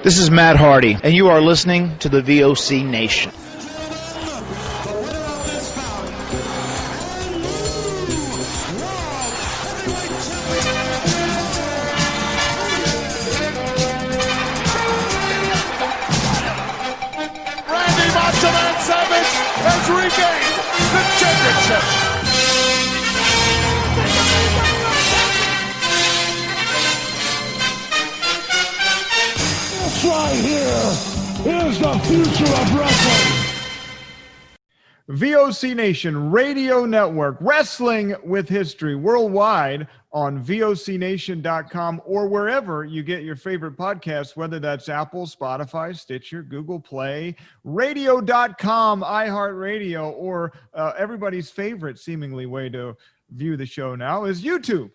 This is Matt Hardy, and you are listening to the VOC Nation. Randy Macho Man Savage has regained the championship. Right here is the future of wrestling. VOC Nation Radio Network, wrestling with history worldwide on VOCNation.com or wherever you get your favorite podcasts, whether that's Apple, Spotify, Stitcher, Google Play, radio.com, iHeartRadio, or everybody's favorite seemingly way to view the show now is YouTube.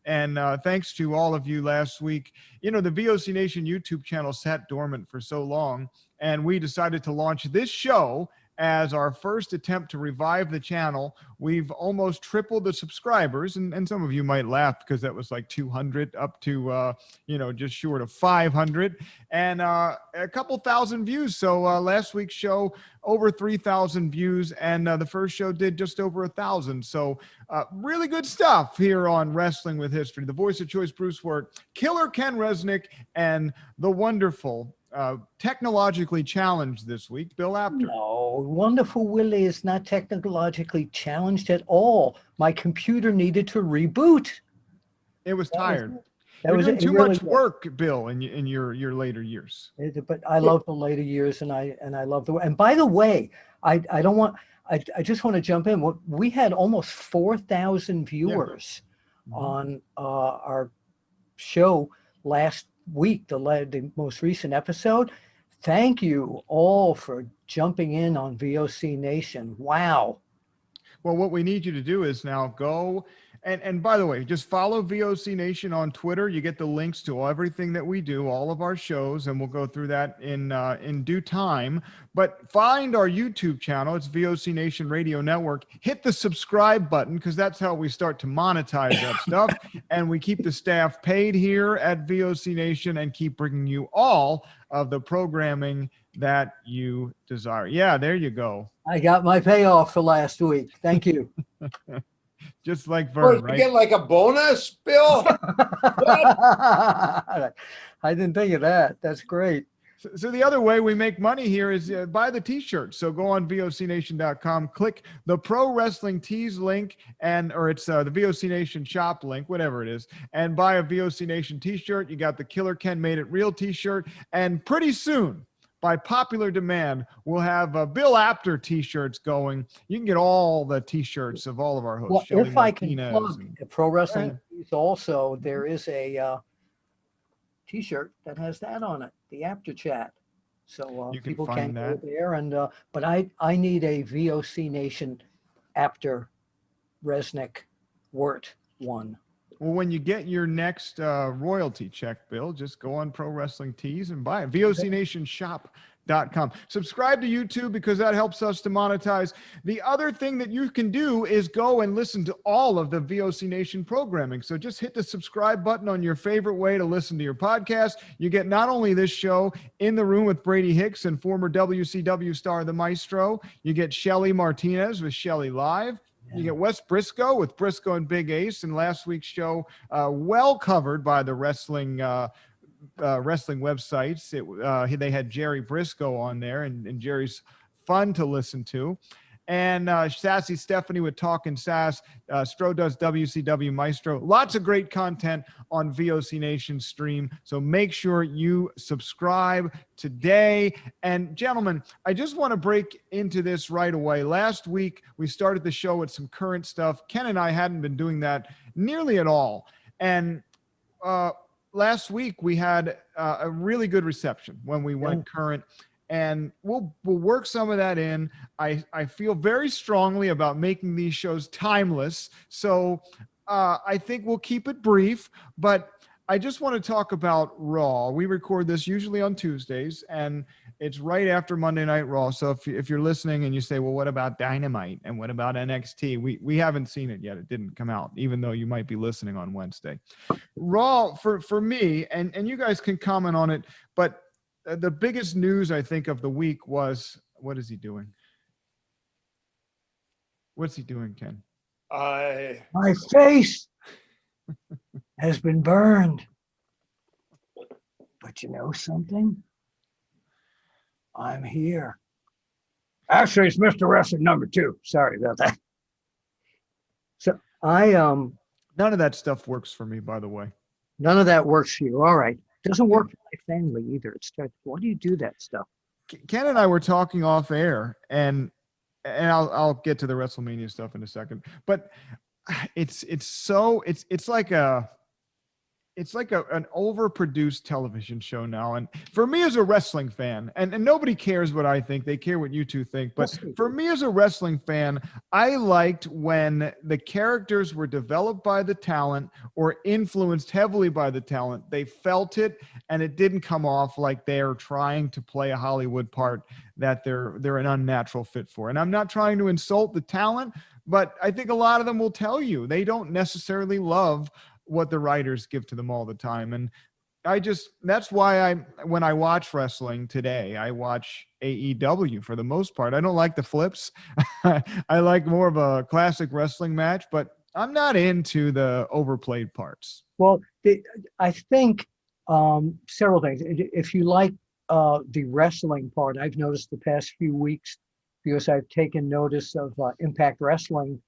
And thanks to all of you last week. You know, the VOC Nation YouTube channel sat dormant for so long, and we decided to launch this show as our first attempt to revive the channel. We've almost tripled the subscribers, and some of you might laugh because that was like 200 up to, just short of 500, and a couple thousand views. So last week's show, over 3,000 views, and the first show did just over 1,000. So really good stuff here on Wrestling with History. The voice of choice, Bruce Wirt, Killer Ken Resnick, and the wonderful, technologically challenged this week, Bill Apter. No, Wonderful Willie is not technologically challenged at all. My computer needed to reboot. It was tired. You're doing too much work, Bill, in your later years. But I love the later years, and I love the. And by the way, I just want to jump in. We had almost 4,000 viewers on our show last week, the most recent episode. Thank you all for jumping in on VOC Nation. Wow. Well, what we need you to do is now go and by the way, just follow VOC Nation on Twitter. You get the links to everything that we do, all of our shows, and we'll go through that in due time. But find our YouTube channel. It's VOC Nation Radio Network. Hit the subscribe button because that's how we start to monetize that stuff. And we keep the staff paid here at VOC Nation and keep bringing you all of the programming that you desire. Yeah, there you go. I got my payoff for last week. Thank you. Just like Vern, right? You get like a bonus, Bill? I didn't think of that. That's great. So the other way we make money here is buy the t-shirts. So go on VOCNation.com, click the Pro Wrestling Tees link, or it's the VOC Nation shop link, whatever it is, and buy a VOC Nation t-shirt. You got the Killer Ken Made It Real t-shirt, and pretty soon, by popular demand, we'll have Bill Apter t-shirts going. You can get all the t-shirts of all of our hosts. Well, Shelly if I can Martinez plug the Pro Wrestling Tees also, there is a t-shirt that has that on it, the Apter Chat. So people can go there. And but I need a VOC Nation Apter Resnick Wirt one. Well, when you get your next royalty check, Bill, just go on Pro Wrestling Tees and buy it. VOCNationShop.com. Subscribe to YouTube because that helps us to monetize. The other thing that you can do is go and listen to all of the VOC Nation programming. So just hit the subscribe button on your favorite way to listen to your podcast. You get not only this show, In the Room with Brady Hicks and former WCW star The Maestro, you get Shelly Martinez with Shelly Live. You get Wes Brisco with Brisco and Big Ace, and last week's show well covered by the wrestling websites. They had Jerry Brisco on there, and Jerry's fun to listen to. And Sassy Stephie with Talkin' Sass. Stro does WCW Maestro. Lots of great content on VOC Nation stream. So make sure you subscribe today. And gentlemen, I just want to break into this right away. Last week, we started the show with some current stuff. Ken and I hadn't been doing that nearly at all. And last week, we had a really good reception when we went current. And we'll work some of that in. I feel very strongly about making these shows timeless. So I think we'll keep it brief, but I just want to talk about Raw. We record this usually on Tuesdays, and It's right after Monday Night Raw. So if you're listening and you say, well, what about Dynamite and what about NXT? We haven't seen it yet. It didn't come out, even though you might be listening on Wednesday. Raw for me, and you guys can comment on it, but the biggest news I think of the week was, what is he doing? What's he doing, Ken? My face has been burned. But you know something? I'm here. Actually, it's Mr. Wrestling number 2. Sorry about that. So none of that stuff works for me, by the way. None of that works for you. All right. Doesn't work for my family either. It's why do you do that stuff? Ken and I were talking off air, and I'll get to the WrestleMania stuff in a second. But it's like an overproduced television show now. And for me as a wrestling fan, and nobody cares what I think, they care what you two think. But for me as a wrestling fan, I liked when the characters were developed by the talent or influenced heavily by the talent. They felt it, and it didn't come off like they're trying to play a Hollywood part that they're an unnatural fit for. And I'm not trying to insult the talent, but I think a lot of them will tell you they don't necessarily love what the writers give to them all the time. And that's why when I watch wrestling today, I watch AEW for the most part. I don't like the flips. I like more of a classic wrestling match, but I'm not into the overplayed parts. Well, I think several things. If you like the wrestling part, I've noticed the past few weeks, because I've taken notice of Impact Wrestling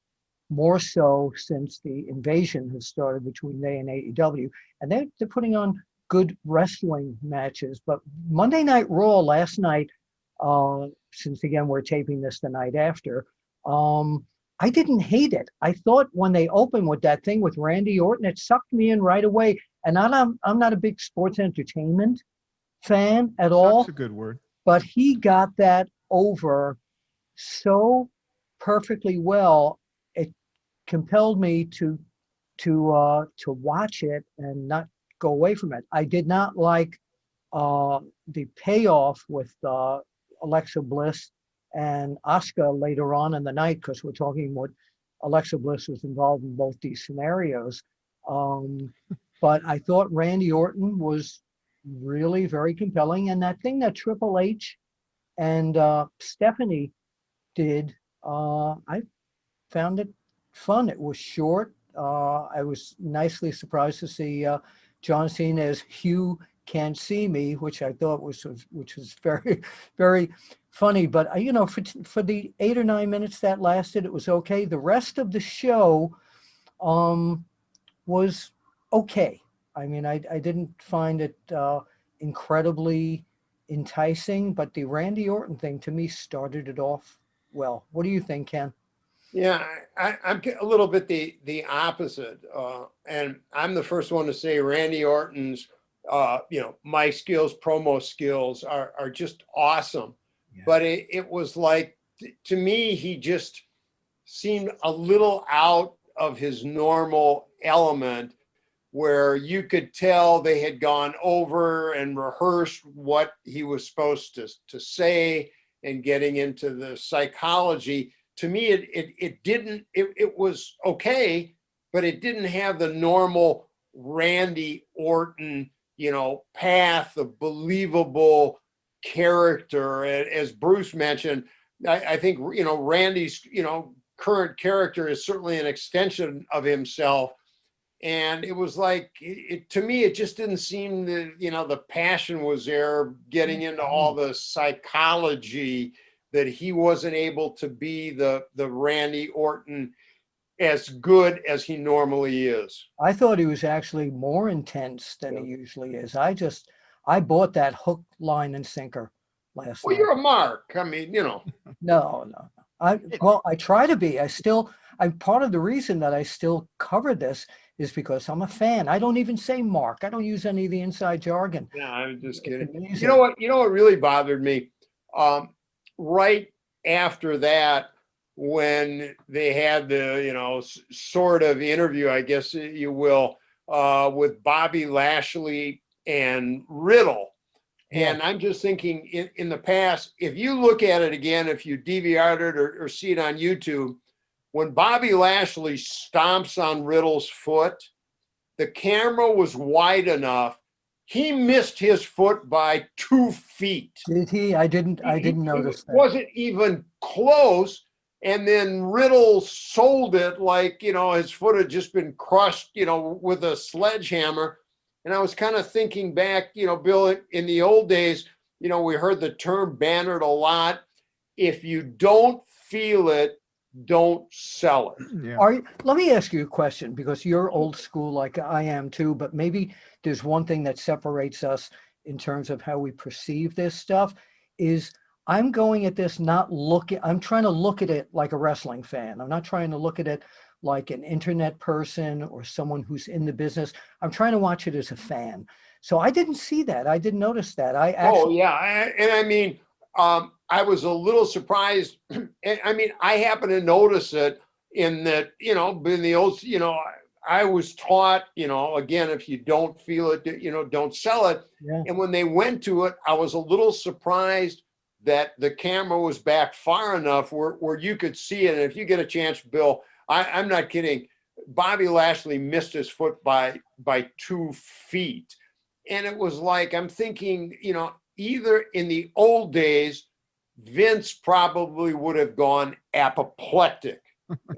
more so since the invasion has started between they and AEW, and they're putting on good wrestling matches. But Monday Night Raw last night, since again we're taping this the night after, I didn't hate it. I thought when they opened with that thing with Randy Orton, it sucked me in right away. And I'm not a big sports entertainment fan at all. That's a good word. But he got that over so perfectly well. It compelled me to watch it and not go away from it. I did not like the payoff with Alexa Bliss and Asuka later on in the night, because we're talking what Alexa Bliss was involved in both these scenarios. But I thought Randy Orton was really very compelling, and that thing that Triple H and Stephanie did, I found it fun. It was short. I was nicely surprised to see John Cena as Hugh Can't See Me, which I thought was very, very funny. But for the 8 or 9 minutes that lasted, it was okay. The rest of the show was okay. I mean, I didn't find it incredibly enticing, but the Randy Orton thing to me started it off well. What do you think, Ken? Yeah, I'm a little bit the opposite. And I'm the first one to say Randy Orton's, my skills, promo skills are just awesome. Yeah. But it was like, to me, he just seemed a little out of his normal element, where you could tell they had gone over and rehearsed what he was supposed to say and getting into the psychology. To me, it was okay, but it didn't have the normal Randy Orton, path, the believable character. As Bruce mentioned, I think, Randy's, current character is certainly an extension of himself. And it was like, to me, it just didn't seem that, the passion was there, getting into all the psychology, that he wasn't able to be the Randy Orton as good as he normally is. I thought he was actually more intense than he usually is. I bought that hook, line, and sinker last night. Well, you're a mark. I mean, No. I try to be. I'm part of the reason that I still cover this is because I'm a fan. I don't even say mark. I don't use any of the inside jargon. Yeah, I'm just kidding. You know what really bothered me? Right after that, when they had the, sort of interview, I guess you will, with Bobby Lashley and Riddle, And I'm just thinking in the past, if you look at it again, if you DVR'd it or see it on YouTube, when Bobby Lashley stomps on Riddle's foot, the camera was wide enough. He missed his foot by 2 feet. Did he? I didn't notice that. It wasn't even close. And then Riddle sold it like, his foot had just been crushed, with a sledgehammer. And I was kind of thinking back, Bill, in the old days, we heard the term bannered a lot. If you don't feel it, don't sell it. Yeah. Let me ask you a question, because you're old school like I am too, but maybe there's one thing that separates us in terms of how we perceive this stuff is I'm going at this I'm trying to look at it like a wrestling fan. I'm not trying to look at it like an internet person or someone who's in the business. I'm trying to watch it as a fan. So I didn't see that. I didn't notice that. I was a little surprised. I happen to notice it in that, in the old, I was taught, again, if you don't feel it, don't sell it. Yeah. And when they went to it, I was a little surprised that the camera was back far enough where you could see it. And if you get a chance, Bill, I'm not kidding. Bobby Lashley missed his foot by 2 feet. And it was like, I'm thinking, either in the old days, Vince probably would have gone apoplectic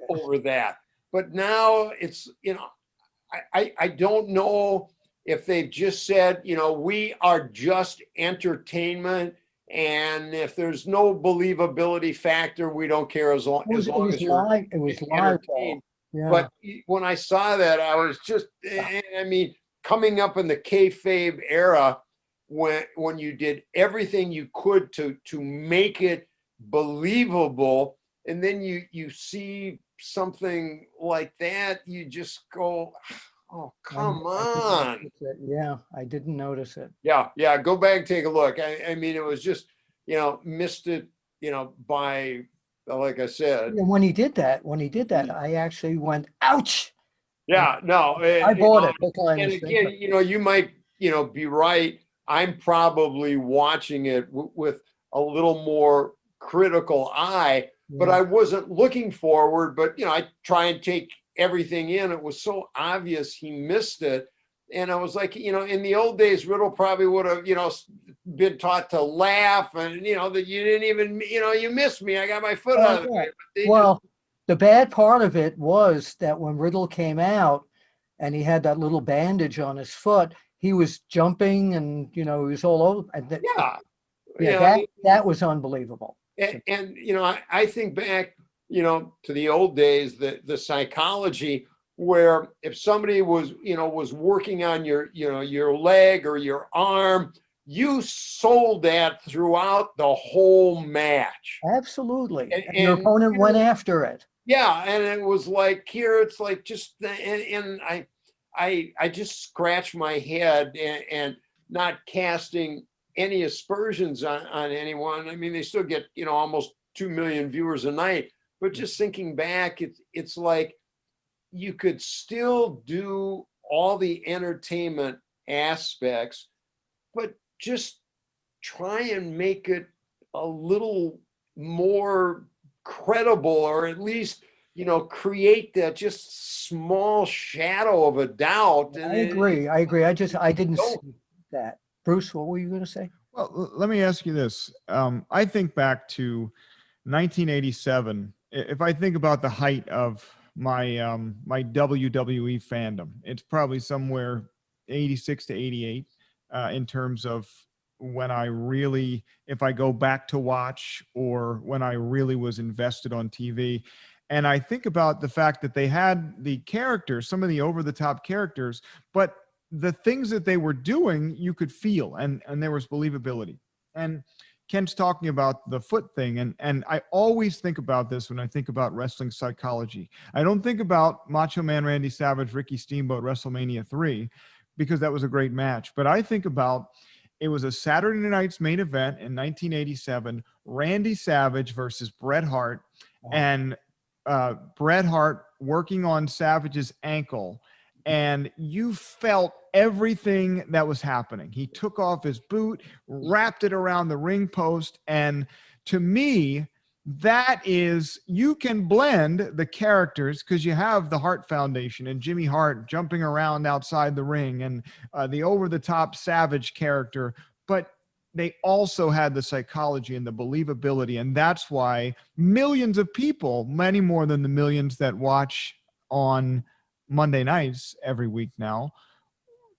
over that. But now it's, I don't know if they've just said, we are just entertainment. And if there's no believability factor, we don't care as long as you're entertained. Yeah. But when I saw that, I was just, coming up in the kayfabe era, when you did everything you could to make it believable, and then you see something like that, you just go, oh, come on. I didn't notice it. Yeah. Go back and take a look. It was just, missed it, by, like I said. And when he did that, I actually went, ouch. Yeah, no. I bought it. And again, you might, be right. I'm probably watching it with a little more critical eye, but I wasn't looking forward. But, I try and take everything in. It was so obvious he missed it. And I was like, in the old days, Riddle probably would have, been taught to laugh and, that you didn't even, you missed me. I got my foot on it. The bad part of it was that when Riddle came out and he had that little bandage on his foot, he was jumping and, he was all over. And that was unbelievable. And I think back, to the old days, the psychology where if somebody was working on your leg or your arm, you sold that throughout the whole match. Absolutely. And your opponent went after it. Yeah. And it was like, here, it's like just, and I just scratch my head and not casting any aspersions on anyone. They still get, almost 2 million viewers a night, but just thinking back, it's like you could still do all the entertainment aspects, but just try and make it a little more credible, or at least, create that just small shadow of a doubt. And I agree. I didn't see that. Bruce, what were you going to say? Well, let me ask you this. I think back to 1987. If I think about the height of my my WWE fandom, it's probably somewhere 86 to 88 in terms of when I really, if I go back to watch, or when I really was invested on TV. And I think about the fact that they had the characters, some of the over-the-top characters, but the things that they were doing, you could feel, and there was believability. And Ken's talking about the foot thing, and I always think about this when I think about wrestling psychology. I don't think about Macho Man Randy Savage, Ricky Steamboat, WrestleMania III, because that was a great match. But I think about, it was a Saturday night's main event in 1987, Randy Savage versus Bret Hart, and Bret Hart working on Savage's ankle, and you felt everything that was happening. He took off his boot, wrapped it around the ring post, and to me, that is, you can blend the characters because you have the Hart Foundation and Jimmy Hart jumping around outside the ring and the over-the-top Savage character, but they also had the psychology and the believability, and that's why millions of people, many more than the millions that watch on Monday nights every week now,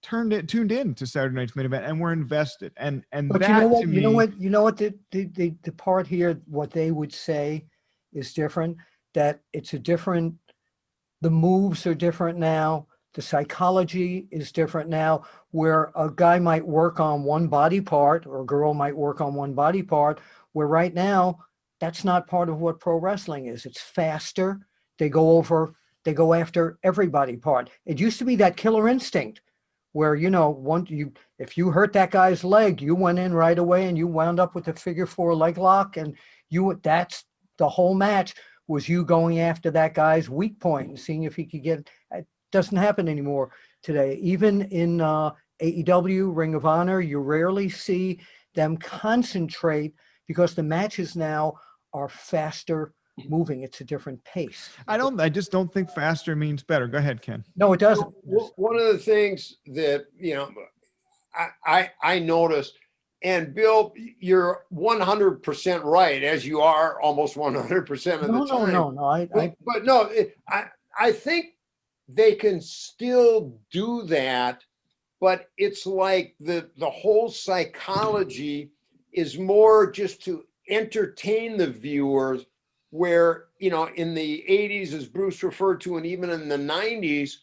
tuned in to Saturday Night's Main Event, and we're invested. And But that, you know what? to me, You know what? The part here, what they would say is different. That it's a different. The moves are different now. The psychology is different now. Where a guy might work on one body part, or a girl might work on one body part. Where right now, that's not part of what pro wrestling is. It's faster. They go after every body part. It used to be that killer instinct, where, you know, if you hurt that guy's leg, you went in right away and you wound up with a figure 4 leg lock, and that's the whole match was you going after that guy's weak point and seeing if he could get it. Doesn't happen anymore today. Even in AEW, Ring of Honor, you rarely see them concentrate because the matches now are faster moving. It's a different pace. I just don't think faster means better. Go ahead, Ken. No, it doesn't. One of the things that, you know, I noticed, and Bill, you're 100% right, as you are almost 100% of the time. No. I think they can still do that, but it's like the whole psychology is more just to entertain the viewers, where, you know, in the 80s, as Bruce referred to, and even in the 90s,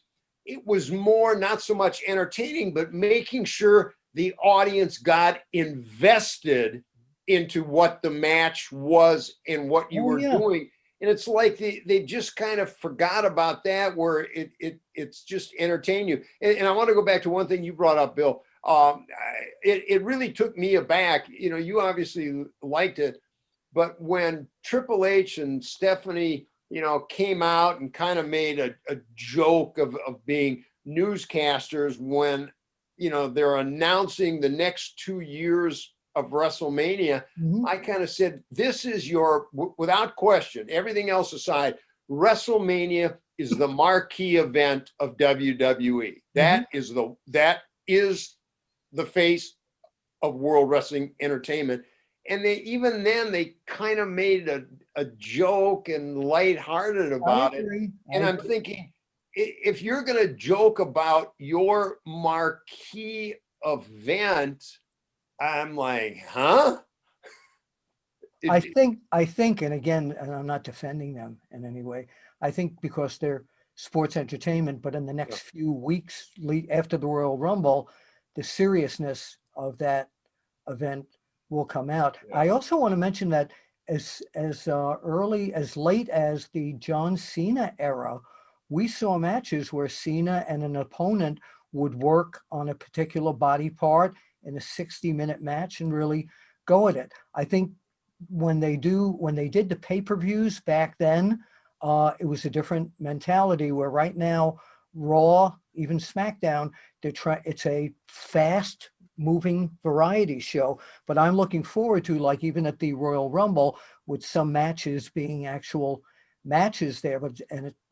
it was more not so much entertaining, but making sure the audience got invested into what the match was and what you were doing. And it's like they just kind of forgot about that, where it's just entertain you. And I want to go back to one thing you brought up, Bill. It really took me aback. You know, you obviously liked it, but when Triple H and Stephanie, you know, came out and kind of made a joke of being newscasters when, you know, they're announcing the next 2 years of WrestleMania, I kind of said, this is without question, everything else aside, WrestleMania is the marquee event of WWE. That is the face of World Wrestling Entertainment. And they kind of made a joke and lighthearted about it. And I'm thinking, if you're going to joke about your marquee event, I'm like, huh? I think, and again, and I'm not defending them in any way, I think because they're sports entertainment, but in the next few weeks after the Royal Rumble, the seriousness of that event will come out. I also want to mention that as late as the John Cena era, we saw matches where Cena and an opponent would work on a particular body part in a 60-minute match and really go at it. I think when they did the pay-per-views back then, it was a different mentality, where right now, Raw, even SmackDown, it's a fast moving variety show. But I'm looking forward to, like, even at the Royal Rumble, with some matches being actual matches there, but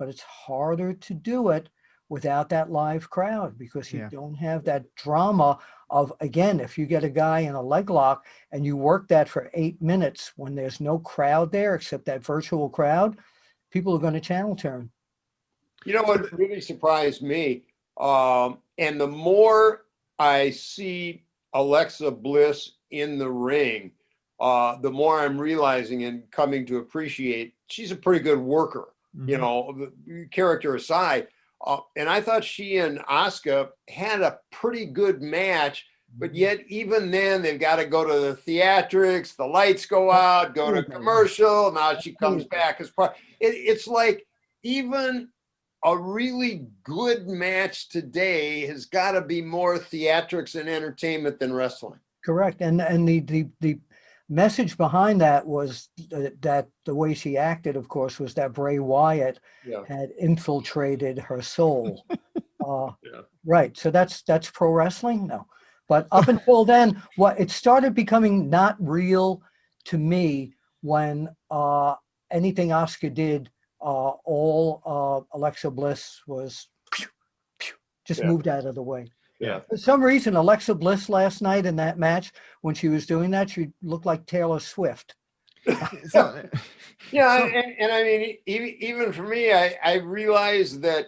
it's harder to do it without that live crowd, because you don't have that drama of, again, if you get a guy in a leg lock and you work that for 8 minutes when there's no crowd there except that virtual crowd, people are going to channel turn. You know what really surprised me, and the more I see Alexa Bliss in the ring, the more I'm realizing and coming to appreciate she's a pretty good worker, you know, the character aside. And I thought she and Asuka had a pretty good match, but yet even then they've got to go to the theatrics, the lights go out, go to commercial. Now she comes back as part. It's like even a really good match today has got to be more theatrics and entertainment than wrestling. Correct. And the message behind that was that the way she acted, of course, was that Bray Wyatt had infiltrated her soul. Right. So that's pro wrestling? No. But up until then, it started becoming not real to me when anything Asuka did, all Alexa Bliss was just moved out of the way. Yeah. For some reason, Alexa Bliss last night in that match, when she was doing that, she looked like Taylor Swift. So, and I mean, even for me, I realized that,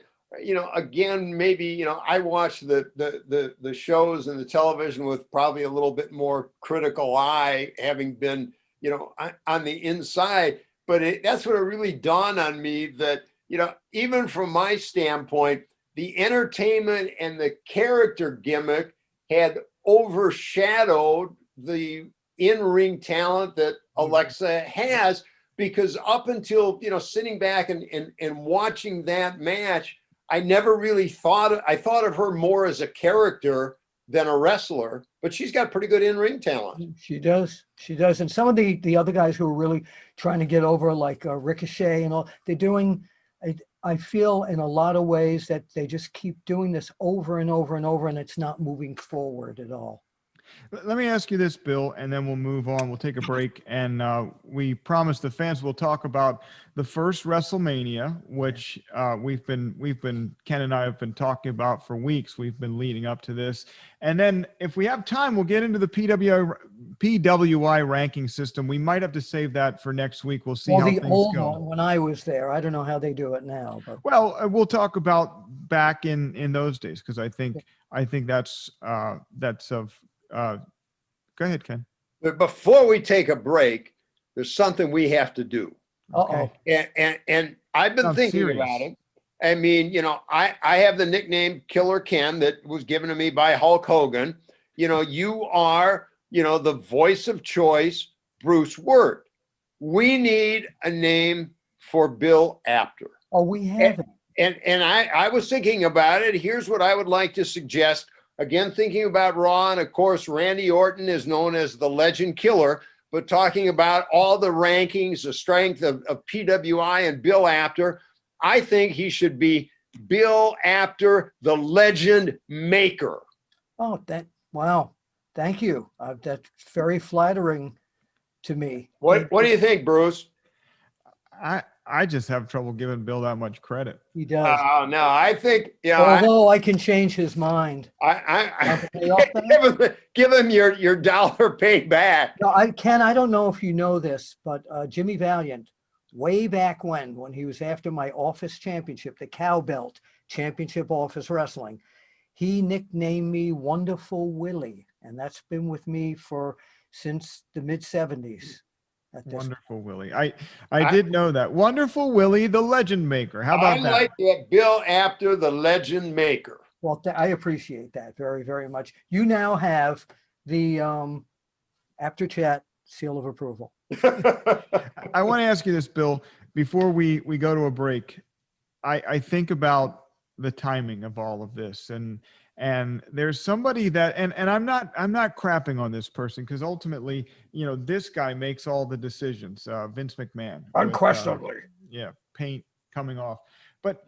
again, maybe, I watch the shows and the television with probably a little bit more critical eye, having been, on the inside. But that's what it really dawned on me that, even from my standpoint, the entertainment and the character gimmick had overshadowed the in-ring talent that Alexa has, because up until, sitting back and watching that match, I never really thought of her more as a character than a wrestler, but she's got pretty good in-ring talent. She does. And some of the other guys who are really trying to get over, like Ricochet and all, they're doing, I feel in a lot of ways that they just keep doing this over and over and over, and it's not moving forward at all. let me ask you this, Bill, and then we'll move on. We'll take a break, and we promise the fans we'll talk about the first WrestleMania, which we've been Ken and I have been talking about for weeks. We've been leading up to this, and then if we have time, we'll get into the PWI ranking system. We might have to save that for next week. We'll see how the things old go. one when I was there. I don't know how they do it now, but Well, we'll talk about back in those days, because I think that's of. Go ahead, Ken. But before we take a break, there's something we have to do. uh-oh. And I've been Sounds thinking serious. about it. I mean, I have the nickname Killer Ken that was given to me by Hulk Hogan. You are, the voice of choice, Bruce Wirt. We need a name for Bill Apter. Oh, we have it. And I was thinking about it. Here's what I would like to suggest. Again, thinking about Raw, and of course, Randy Orton is known as the Legend Killer, but talking about all the rankings, the strength of PWI and Bill Apter, I think he should be Bill Apter, the Legend Maker. Oh, wow. Thank you. That's very flattering to me. What do you think, Bruce? I just have trouble giving Bill that much credit. He does. No, I think, Although I can change his mind. I Pay off that? give him your dollar paid back. No, I don't know if you know this, but Jimmy Valiant, way back when he was after my office championship, the Cowbelt Championship Office Wrestling, he nicknamed me Wonderful Willie, and that's been with me since the mid-70s. Wonderful Willie. I did know that. Wonderful Willie, the Legend Maker. How about that? I like that. Bill Apter, the Legend Maker. Well, I appreciate that very, very much. You now have the Apter Chat seal of approval. I want to ask you this, Bill, before we go to a break. I think about the timing of all of this, and there's somebody that, and I'm not crapping on this person, because ultimately, this guy makes all the decisions. Vince McMahon. Unquestionably. Paint coming off. But,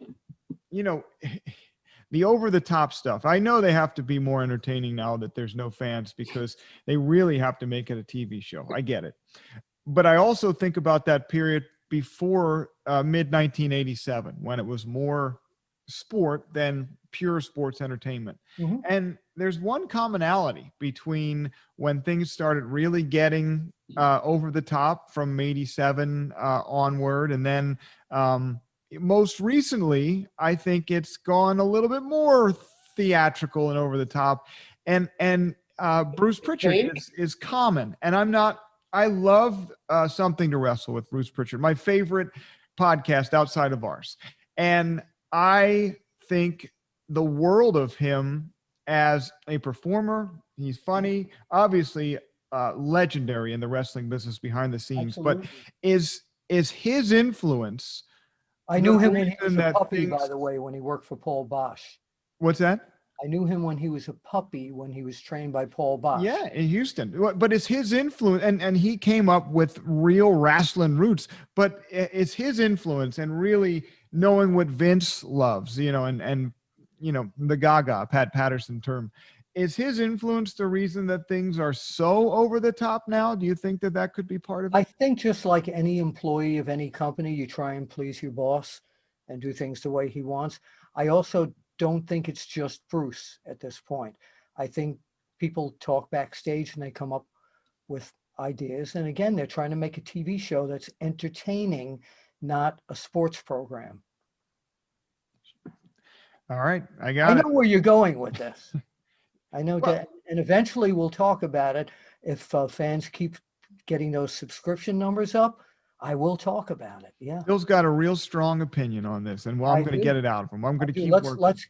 the over-the-top stuff, I know they have to be more entertaining now that there's no fans, because they really have to make it a TV show. I get it. But I also think about that period before mid-1987, when it was more sport than pure sports entertainment. Mm-hmm. And there's one commonality between when things started really getting over the top from 87 onward, and then most recently, I think it's gone a little bit more theatrical and over the top. And Bruce Pritchard is common. And I love Something to Wrestle with Bruce Pritchard, my favorite podcast outside of ours. And I think the world of him as a performer. He's funny, obviously legendary in the wrestling business behind the scenes. Absolutely. But is his influence? I knew him when he was a puppy, by the way, when he worked for Paul Bosch. What's that? I knew him when he was a puppy, when he was trained by Paul Bosch. Yeah, in Houston. But it's his influence, and he came up with real wrestling roots, but it's his influence and really knowing what Vince loves, and the Gaga, Pat Patterson term. Is his influence the reason that things are so over the top now? Do you think that could be part of it? I think just like any employee of any company, you try and please your boss and do things the way he wants. I also don't think it's just Bruce at this point. I think people talk backstage and they come up with ideas. And again, they're trying to make a TV show that's entertaining, not a sports program. All right. I know where you're going with this. I know that, and eventually we'll talk about it. If fans keep getting those subscription numbers up, I will talk about it. Yeah. Bill's got a real strong opinion on this, and I'm going to get it out of him. I'm going to keep working. Let's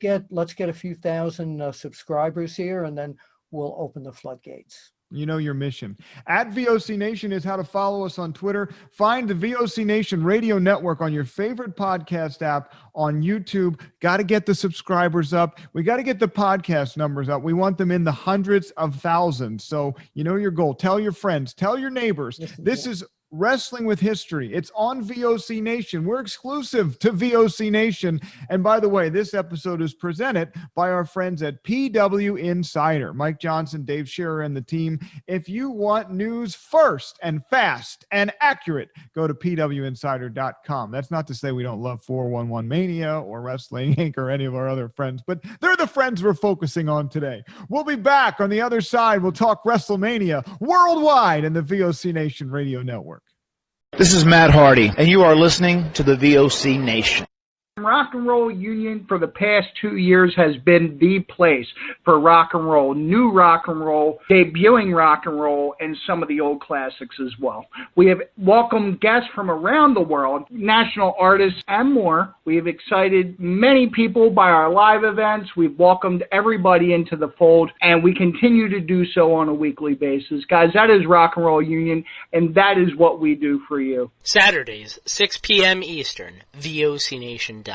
get a few thousand subscribers here, and then we'll open the floodgates. You know your mission. At VOC Nation is how to follow us on Twitter. Find the VOC Nation Radio Network on your favorite podcast app, on YouTube. Got to get the subscribers up. We got to get the podcast numbers up. We want them in the hundreds of thousands. So you know your goal. Tell your friends. Tell your neighbors. This is Wrestling with History. It's on VOC Nation. We're exclusive to VOC Nation. And by the way, this episode is presented by our friends at PW Insider. Mike Johnson, Dave Shearer, and the team. If you want news first and fast and accurate, go to pwinsider.com. That's not to say we don't love 411 Mania or Wrestling Inc. or any of our other friends, but they're the friends we're focusing on today. We'll be back on the other side. We'll talk WrestleMania worldwide in the VOC Nation Radio Network. This is Matt Hardy, and you are listening to the VOC Nation. Rock and Roll Union for the past 2 years has been the place for rock and roll, new rock and roll, debuting rock and roll, and some of the old classics as well. We have welcomed guests from around the world, national artists, and more. We have excited many people by our live events. We've welcomed everybody into the fold, and we continue to do so on a weekly basis. Guys, that is Rock and Roll Union, and that is what we do for you. Saturdays, 6 p.m. Eastern, VOCNation.com.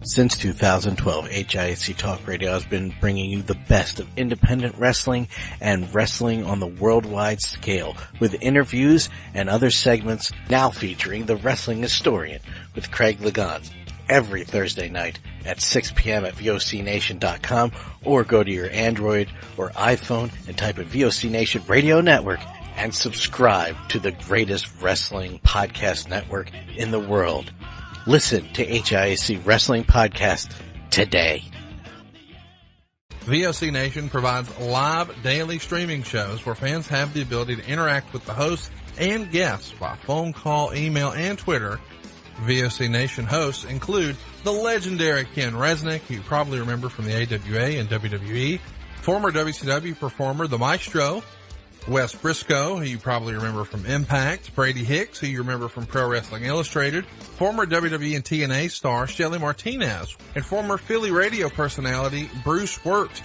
Since 2012, HISC Talk Radio has been bringing you the best of independent wrestling and wrestling on the worldwide scale, with interviews and other segments now featuring the Wrestling Historian with Craig Ligon every Thursday night at 6 p.m. at VOCNation.com, or go to your Android or iPhone and type in VOC Nation Radio Network and subscribe to the greatest wrestling podcast network in the world. Listen to HISC Wrestling Podcast today. VOC Nation provides live daily streaming shows where fans have the ability to interact with the hosts and guests by phone call, email, and Twitter. VOC Nation hosts include the legendary Ken Resnick, who you probably remember from the AWA and WWE, former WCW performer the Maestro, Wes Brisco, who you probably remember from Impact, Brady Hicks, who you remember from Pro Wrestling Illustrated, former WWE and TNA star Shelly Martinez, and former Philly radio personality Bruce Wirt.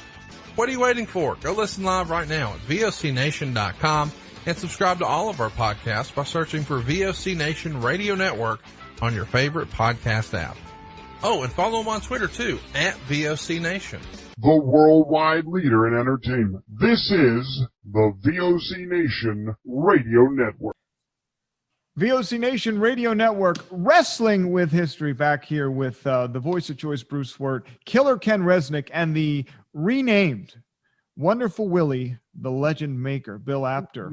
What are you waiting for? Go listen live right now at VOCNation.com and subscribe to all of our podcasts by searching for VOC Nation Radio Network on your favorite podcast app. Oh, and follow them on Twitter too, at VOC Nation. The worldwide leader in entertainment. This is the VOC Nation Radio Network. VOC Nation Radio Network, Wrestling with History, back here with the voice of choice, Bruce Wirt, Killer Ken Resnick, and the renamed Wonderful Willie, the legend maker, Bill Apter,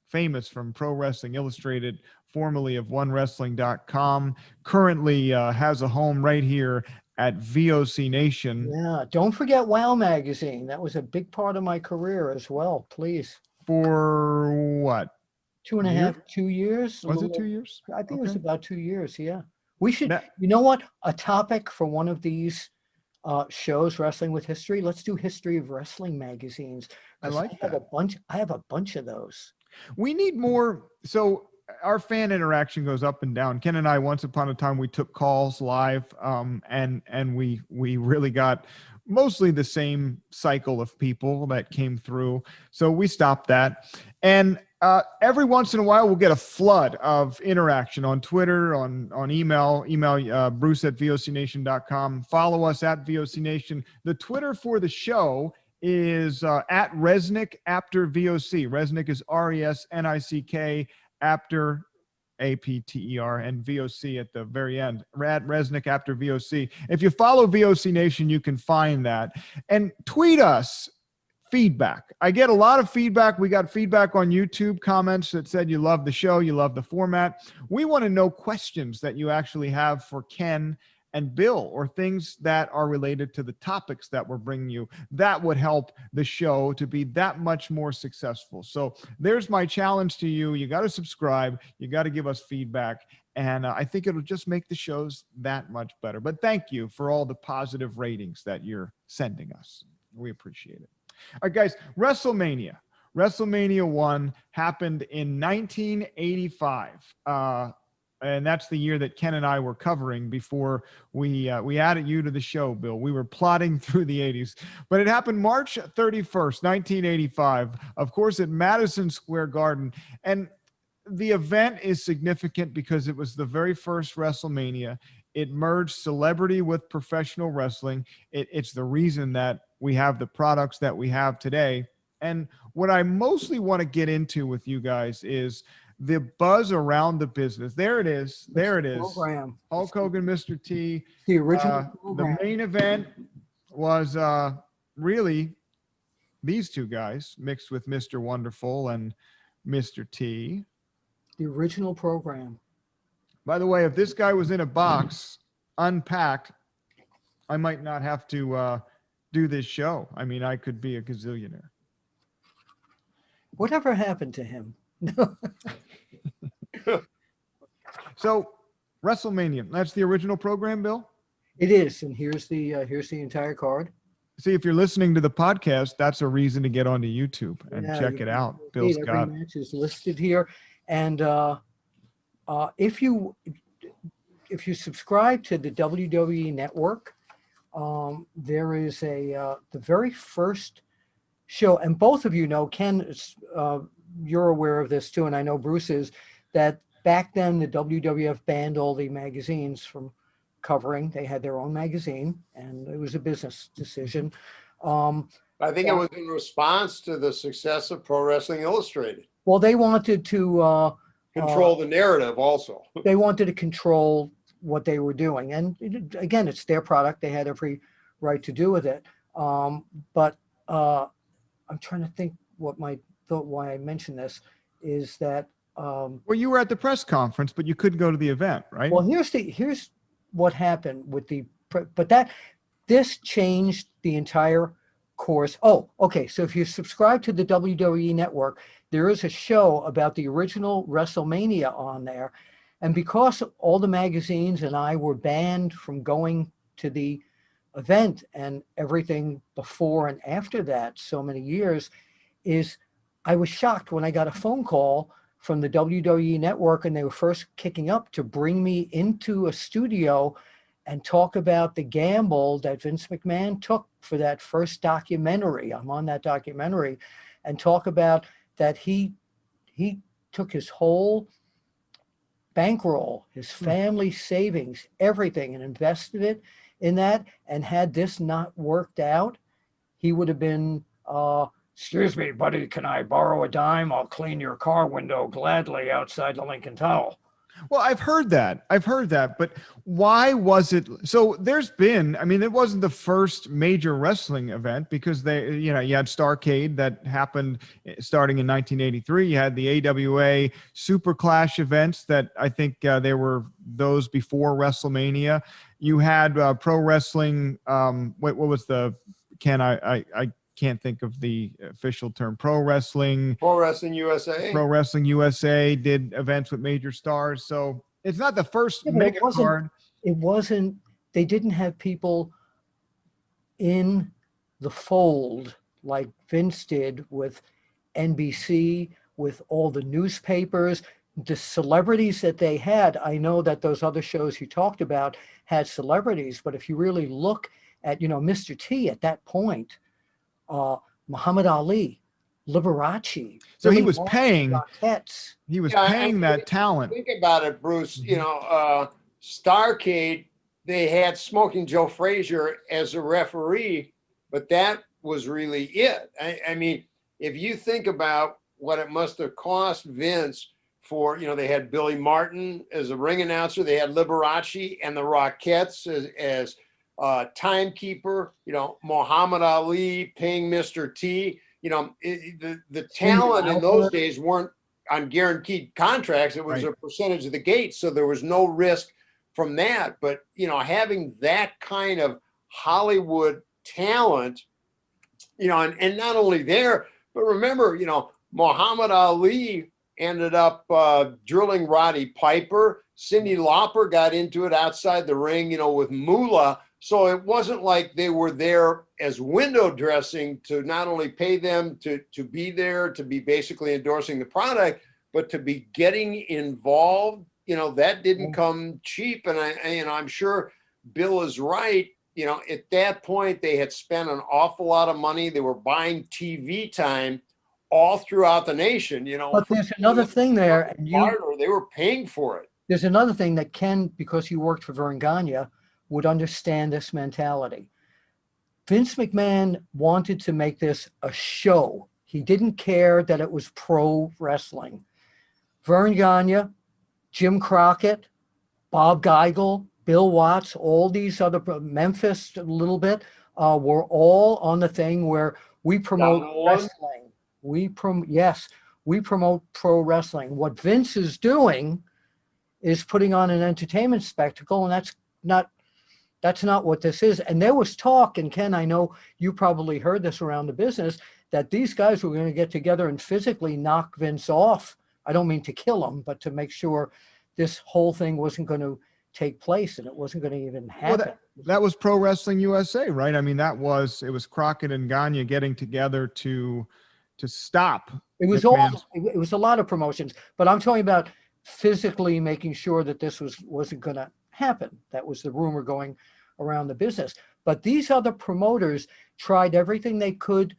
famous from Pro Wrestling Illustrated, formerly of OneWrestling.com, currently has a home right here at VOC Nation. Yeah, don't forget WOW Magazine. That was a big part of my career as well, please. For what? 2 years. Was it 2 years? I think it was about 2 years, yeah. We should, you know what? A topic for one of these shows, Wrestling with History. Let's do history of wrestling magazines. I like that. I have a bunch of those. We need more. So our fan interaction goes up and down. Ken and I, once upon a time, we took calls live, and we really got mostly the same cycle of people that came through. So we stopped that. And every once in a while, we'll get a flood of interaction on Twitter, on email, Bruce at VOCNation.com. Follow us at VOC Nation. The Twitter for the show is at Resnick, Apter VOC. Resnick is RESNICK, Apter Apter, and VOC at the very end. Resnick Apter VOC. If you follow VOC Nation, you can find that. And tweet us feedback. I get a lot of feedback. We got feedback on YouTube comments that said you love the show, you love the format. We want to know questions that you actually have for Ken and Bill, or things that are related to the topics that we're bringing you. That would help the show to be that much more successful. So there's my challenge to you. You got to subscribe. You got to give us feedback. And I think it'll just make the shows that much better. But thank you for all the positive ratings that you're sending us. We appreciate it. All right, guys, WrestleMania I happened in 1985. And that's the year that Ken and I were covering before we added you to the show, Bill. We were plotting through the 80s. But it happened March 31st, 1985, of course, at Madison Square Garden. And the event is significant because it was the very first WrestleMania. It merged celebrity with professional wrestling. It's the reason that we have the products that we have today. And what I mostly want to get into with you guys is the buzz around the business. There it is. There it is. Program. Hulk Hogan, Mr. T. The original program. The main event was really these two guys mixed with Mr. Wonderful and Mr. T. The original program. By the way, if this guy was in a box, unpacked, I might not have to do this show. I mean, I could be a gazillionaire. Whatever happened to him? So WrestleMania, that's the original program, Bill? It is, and here's the entire card. See, if you're listening to the podcast, that's a reason to get onto YouTube and check it out. Bill's got every match is listed here, and if you subscribe to the WWE Network, there is the very first show, and both of you know, Ken, you're aware of this too, and I know Bruce is, that back then the WWF banned all the magazines from covering. They had their own magazine, and it was a business decision. I think it was in response to the success of Pro Wrestling Illustrated. Well, they wanted to control the narrative also. They wanted to control what they were doing. And again, it's their product. They had every right to do with it. But I'm trying to think what my thought, why I mentioned this is that. Well, you were at the press conference, but you couldn't go to the event, right? Well, here's what happened with this changed the entire course. Oh, okay. So if you subscribe to the WWE Network, there is a show about the original WrestleMania on there. And because all the magazines and I were banned from going to the event and everything before and after that, so many years, I was shocked when I got a phone call from the WWE Network, and they were first kicking up to bring me into a studio and talk about the gamble that Vince McMahon took for that first documentary. I'm on that documentary, and talk about that he took his whole bankroll, his family savings, everything, and invested it in that. And had this not worked out, he would have been, excuse me, buddy, can I borrow a dime? I'll clean your car window gladly outside the Lincoln Tunnel. Well, I've heard that, but why was it? So there's been, I mean, it wasn't the first major wrestling event because you had Starrcade that happened starting in 1983. You had the AWA Super Clash events that I think they were those before WrestleMania. You had pro wrestling. What was the, Ken, I can't think of the official term. Pro Wrestling USA. Pro Wrestling USA did events with major stars. So it's not the first mega card. It wasn't, they didn't have people in the fold like Vince did with NBC, with all the newspapers, the celebrities that they had. I know that those other shows you talked about had celebrities, but if you really look at, Mr. T at that point, Muhammad Ali, Liberace. So he was paying. He was paying that talent. Think about it, Bruce. Starrcade, they had Smoking Joe Frazier as a referee, but that was really it. I mean, if you think about what it must have cost Vince for, they had Billy Martin as a ring announcer. They had Liberace and the Rockettes as timekeeper, Muhammad Ali paying Mr. T. The talent in those days weren't on guaranteed contracts. It was a percentage of the gate. So there was no risk from that. But, having that kind of Hollywood talent, and not only there, but remember, Muhammad Ali ended up drilling Roddy Piper. Cyndi Lauper got into it outside the ring, with Moolah. So it wasn't like they were there as window dressing to not only pay them to be there, to be basically endorsing the product, but to be getting involved. That didn't come cheap. And I'm sure Bill is right. At that point, they had spent an awful lot of money. They were buying TV time all throughout the nation, But there's another thing there, and they were paying for it. There's another thing that Ken, because you worked for Verne Gagne, would understand this mentality. Vince McMahon wanted to make this a show. He didn't care that it was pro wrestling. Verne Gagne, Jim Crockett, Bob Geigel, Bill Watts, all these other, Memphis a little bit, were all on the thing where we promote wrestling. We promote pro wrestling. What Vince is doing is putting on an entertainment spectacle, and that's not what this is. And there was talk, and Ken, I know you probably heard this around the business, that these guys were going to get together and physically knock Vince off. I don't mean to kill him, but to make sure this whole thing wasn't going to take place and it wasn't going to even happen. Well, that was Pro Wrestling USA, right? I mean, it was Crockett and Gagne getting together to stop. It was it was a lot of promotions, but I'm talking about physically making sure that this wasn't going to happen. That was the rumor going around the business. But these other promoters tried everything they could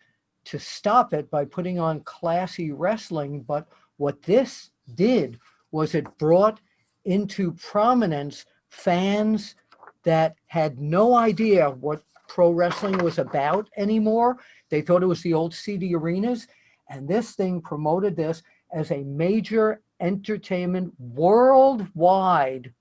to stop it by putting on classy wrestling. But what this did was it brought into prominence fans that had no idea what pro wrestling was about anymore. They thought it was the old seedy arenas. And this thing promoted this as a major entertainment worldwide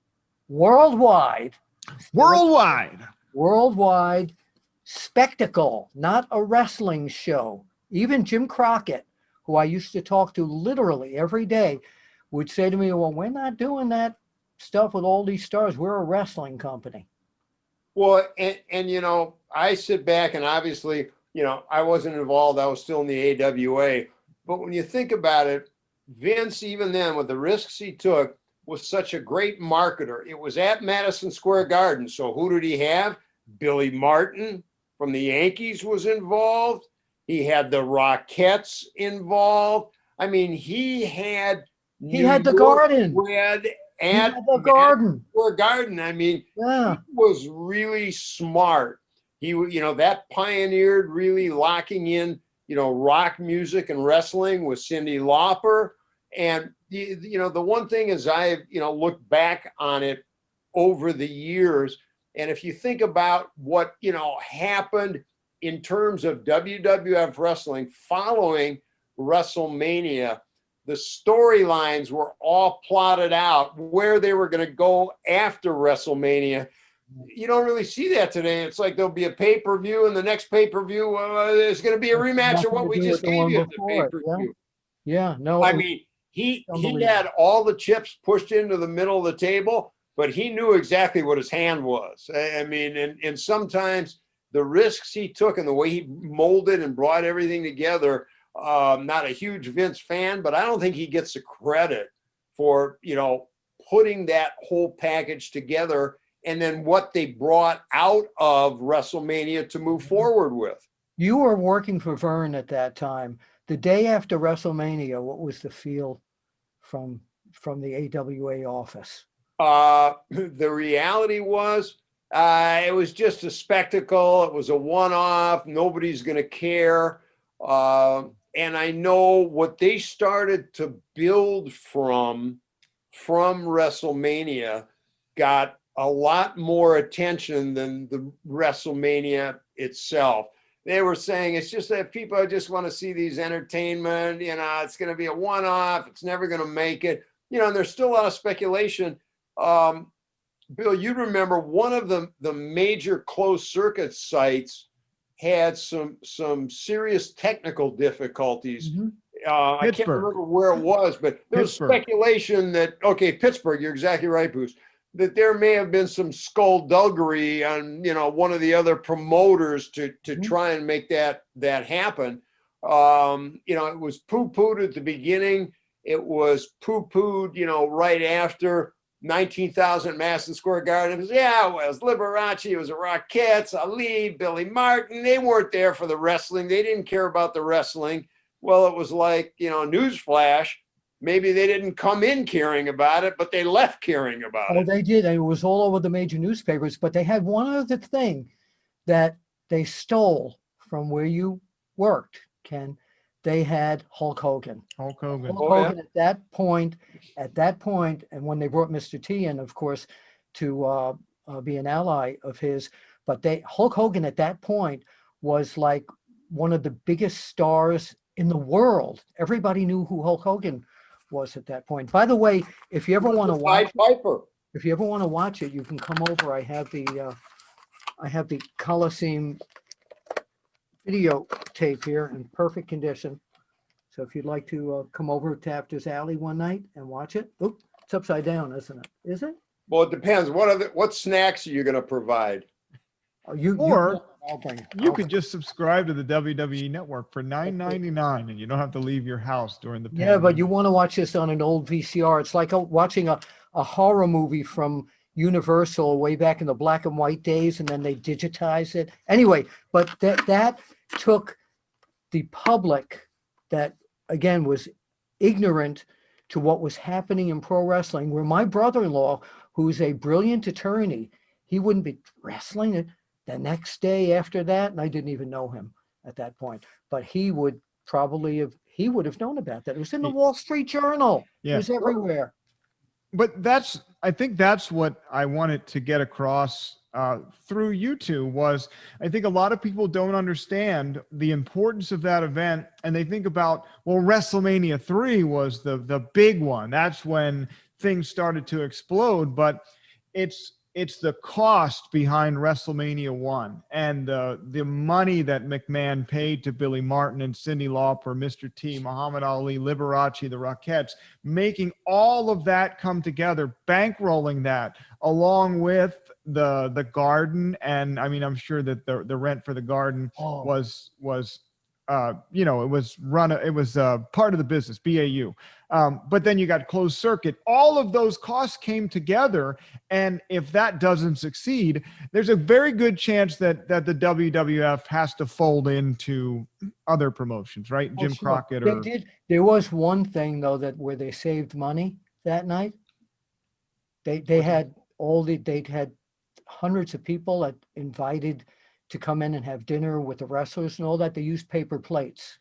spectacle, not a wrestling show. Even Jim Crockett, who I used to talk to literally every day, would say to me, well, we're not doing that stuff with all these stars. We're a wrestling company. Well, and I sit back and obviously, I wasn't involved. I was still in the AWA. But when you think about it, Vince, even then, with the risks he took, was such a great marketer. It was at Madison Square Garden. So who did he have? Billy Martin from the Yankees was involved. He had the Rockettes involved. I mean, he had the Garden. At the Garden. Square Garden. I mean, He was really smart. He, that pioneered really locking in, rock music and wrestling with Cyndi Lauper. And, the one thing is I've, looked back on it over the years. And if you think about what, happened in terms of WWF wrestling following WrestleMania, the storylines were all plotted out where they were going to go after WrestleMania. You don't really see that today. It's like there'll be a pay-per-view, and the next pay-per-view there's going to be a rematch of what we just gave you at the pay-per-view. Yeah, no. I mean, he had all the chips pushed into the middle of the table, but he knew exactly what his hand was. I mean, and sometimes the risks he took and the way he molded and brought everything together, not a huge Vince fan, but I don't think he gets the credit for, putting that whole package together and then what they brought out of WrestleMania to move forward with. You were working for Verne at that time. The day after WrestleMania, what was the feel from the AWA office? The reality was it was just a spectacle. It was a one-off. Nobody's going to care. And I know what they started to build from WrestleMania got a lot more attention than the WrestleMania itself. They were saying it's just that people just want to see these entertainment, it's going to be a one-off. It's never going to make it. and there's still a lot of speculation. Bill, you remember one of the major closed circuit sites had some serious technical difficulties. I can't remember where it was, but there was speculation that, Pittsburgh, you're exactly right, Bruce, that there may have been some skullduggery on, one of the other promoters to try and make that happen. It was poo-pooed at the beginning. It was poo-pooed, right after 19,000 Madison Square Garden. It was, it was Liberace, it was the Rockettes, Ali, Billy Martin. They weren't there for the wrestling. They didn't care about the wrestling. Well, it was like, newsflash. Maybe they didn't come in caring about it, but they left caring about it. Oh, they did. It was all over the major newspapers, but they had one other thing that they stole from where you worked, Ken. They had Hulk Hogan. Hulk Hogan. Hogan at that point, and when they brought Mr. T in, of course, to be an ally of his, but Hulk Hogan at that point was like one of the biggest stars in the world. Everybody knew who Hulk Hogan was at that point. By the way, if you ever want to watch it, you can come over. I have the Coliseum video tape here in perfect condition. So if you'd like to come over to Apter's Alley one night and watch it. Oop, it's upside down, isn't it? Is it? Well, it depends. What snacks are you going to provide? You could just subscribe to the WWE Network for $9.99, and you don't have to leave your house during the pandemic. Yeah, but you want to watch this on an old VCR. It's like watching a horror movie from Universal way back in the black and white days, and then they digitize it. Anyway, but that took the public that, again, was ignorant to what was happening in pro wrestling, where my brother-in-law, who's a brilliant attorney, he wouldn't be wrestling the next day after that, and I didn't even know him at that point, but he would have known about that. It was in the Wall Street Journal. Yeah. It was everywhere. But I think that's what I wanted to get across through you two was, I think a lot of people don't understand the importance of that event, and they think about, well, WrestleMania 3 was the big one. That's when things started to explode, but it's the cost behind WrestleMania 1 and the money that McMahon paid to Billy Martin and Cyndi Lauper, Mr. T, Muhammad Ali, Liberace, the Rockettes, making all of that come together, bankrolling that along with the garden. And I mean, I'm sure that the rent for the garden was it was part of the business, BAU. But then you got closed circuit. All of those costs came together. And if that doesn't succeed, there's a very good chance that the WWF has to fold into other promotions, right? Jim Crockett. They did. There was one thing though, where they saved money that night. They had hundreds of people that invited to come in and have dinner with the wrestlers and all that. They used paper plates.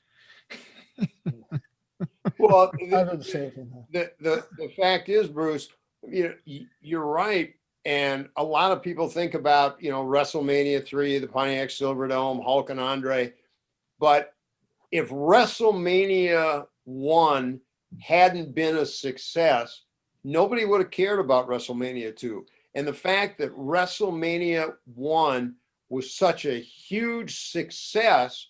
Well, the fact is, Bruce, you're right. And a lot of people think about, WrestleMania 3, the Pontiac Silverdome, Hulk and Andre. But if WrestleMania 1 hadn't been a success, nobody would have cared about WrestleMania 2. And the fact that WrestleMania 1 was such a huge success,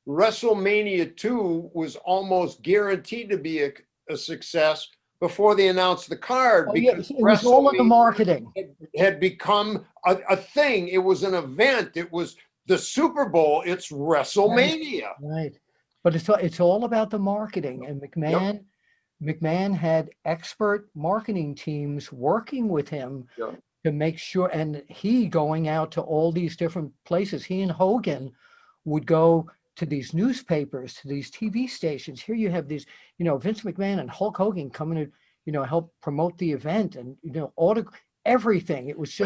WrestleMania 2 was almost guaranteed to be a success before they announced the card, because it was all in the marketing. Had become a thing. It was an event. It was the Super Bowl. It's WrestleMania. Right. But it's all about the marketing. And McMahon had expert marketing teams working with him to make sure, and he going out to all these different places. He and Hogan would go to these newspapers, to these TV stations. Here you have these, Vince McMahon and Hulk Hogan coming to, help promote the event and, everything. It was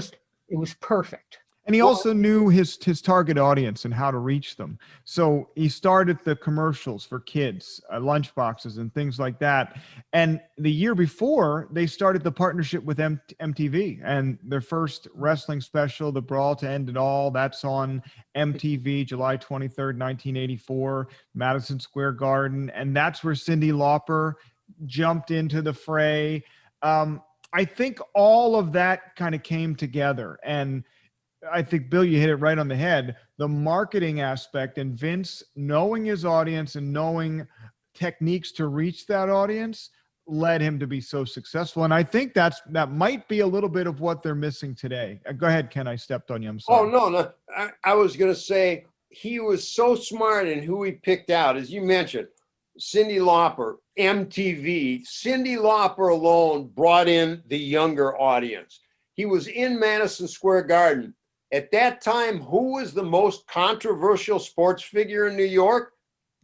perfect. And he also knew his target audience and how to reach them. So he started the commercials for kids, lunchboxes and things like that. And the year before, they started the partnership with MTV, and their first wrestling special, The Brawl to End It All, that's on MTV, July 23rd, 1984, Madison Square Garden. And that's where Cyndi Lauper jumped into the fray. I think all of that kind of came together. And I think, Bill, you hit it right on the head. The marketing aspect and Vince knowing his audience and knowing techniques to reach that audience led him to be so successful. And I think that might be a little bit of what they're missing today. Go ahead, Ken. I stepped on you. I'm sorry. Oh, no. I was going to say he was so smart in who he picked out. As you mentioned, Cyndi Lauper, MTV. Cyndi Lauper alone brought in the younger audience. He was in Madison Square Garden. At that time, who was the most controversial sports figure in New York?